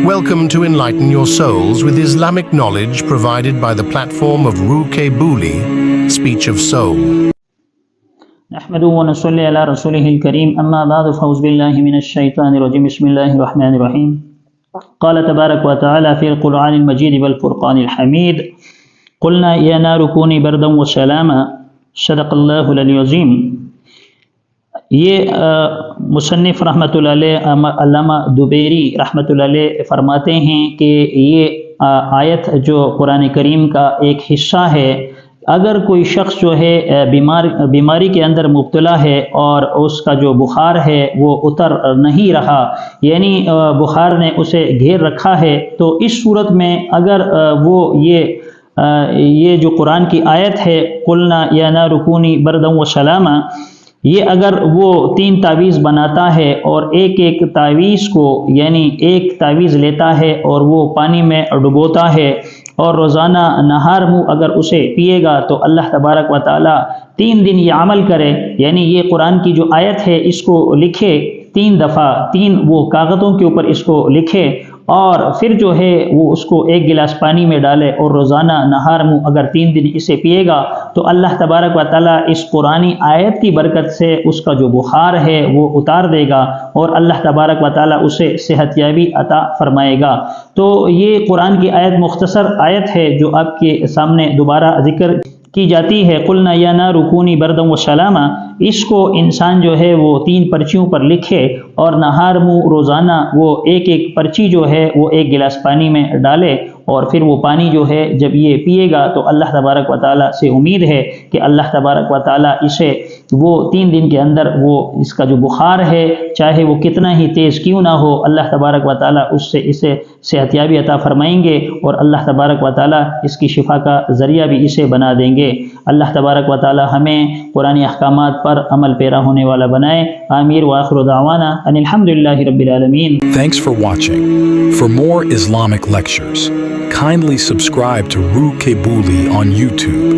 Welcome to enlighten your souls with Islamic knowledge provided by the platform of Rooh Booli, Speech of Soul. نحمده ونصلي على رسوله الكريم أما بعد فأعوذ بالله من الشيطان الرجيم بسم الله الرحمن الرحيم قال تبارك وتعالى في القرآن المجيد والفرقان الحميد قلنا يا نار كوني بردا وسلاما صدق الله العلي العظيم. یہ مصنف رحمۃ اللہ علیہ علامہ دبیری رحمۃ اللہ علیہ فرماتے ہیں کہ یہ آیت جو قرآن کریم کا ایک حصہ ہے، اگر کوئی شخص جو ہے بیماری کے اندر مبتلا ہے اور اس کا جو بخار ہے وہ اتر نہیں رہا، یعنی بخار نے اسے گھیر رکھا ہے، تو اس صورت میں اگر وہ یہ جو قرآن کی آیت ہے قلنا یا نار کونی بردا وسلاما، یہ اگر وہ 3 تعویذ بناتا ہے اور ایک تعویذ کو یعنی ایک تعویذ لیتا ہے اور وہ پانی میں ڈبوتا ہے اور روزانہ نہار منہ اگر اسے پیے گا تو اللہ تبارک و تعالیٰ 3 دن یہ عمل کرے، یعنی یہ قرآن کی جو آیت ہے اس کو لکھے 3 دفعہ، 3 وہ کاغذوں کے اوپر اس کو لکھے اور پھر جو ہے وہ اس کو 1 گلاس پانی میں ڈالے اور روزانہ نہار منہ اگر 3 دن اسے پیے گا تو اللہ تبارک و تعالیٰ اس قرآنی آیت کی برکت سے اس کا جو بخار ہے وہ اتار دے گا اور اللہ تبارک و تعالیٰ اسے صحت یابی عطا فرمائے گا۔ تو یہ قرآن کی آیت مختصر آیت ہے جو آپ کے سامنے دوبارہ ذکر کی جاتی ہے، قلنا یا نار کونی بردا وسلاما۔ اس کو انسان جو ہے وہ 3 پرچیوں پر لکھے اور نہار منہ روزانہ وہ ایک پرچی جو ہے وہ 1 گلاس پانی میں ڈالے اور پھر وہ پانی جو ہے جب یہ پیے گا تو اللہ تبارک و تعالیٰ سے امید ہے کہ اللہ تبارک و تعالیٰ اسے وہ 3 دن کے اندر وہ اس کا جو بخار ہے چاہے وہ کتنا ہی تیز کیوں نہ ہو، اللہ تبارک و تعالیٰ اسے صحت یابی عطا فرمائیں گے اور اللہ تبارک و تعالیٰ اس کی شفا کا ذریعہ بھی اسے بنا دیں گے۔ اللہ تبارک و تعالیٰ ہمیں قرآنی احکامات پر عمل پیرا ہونے والا بنائے، آمین وآخر دعوانا ان الحمدللہ رب العالمین۔ Thanks for watching. For more Islamic lectures, kindly subscribe to Rooh Booli on YouTube.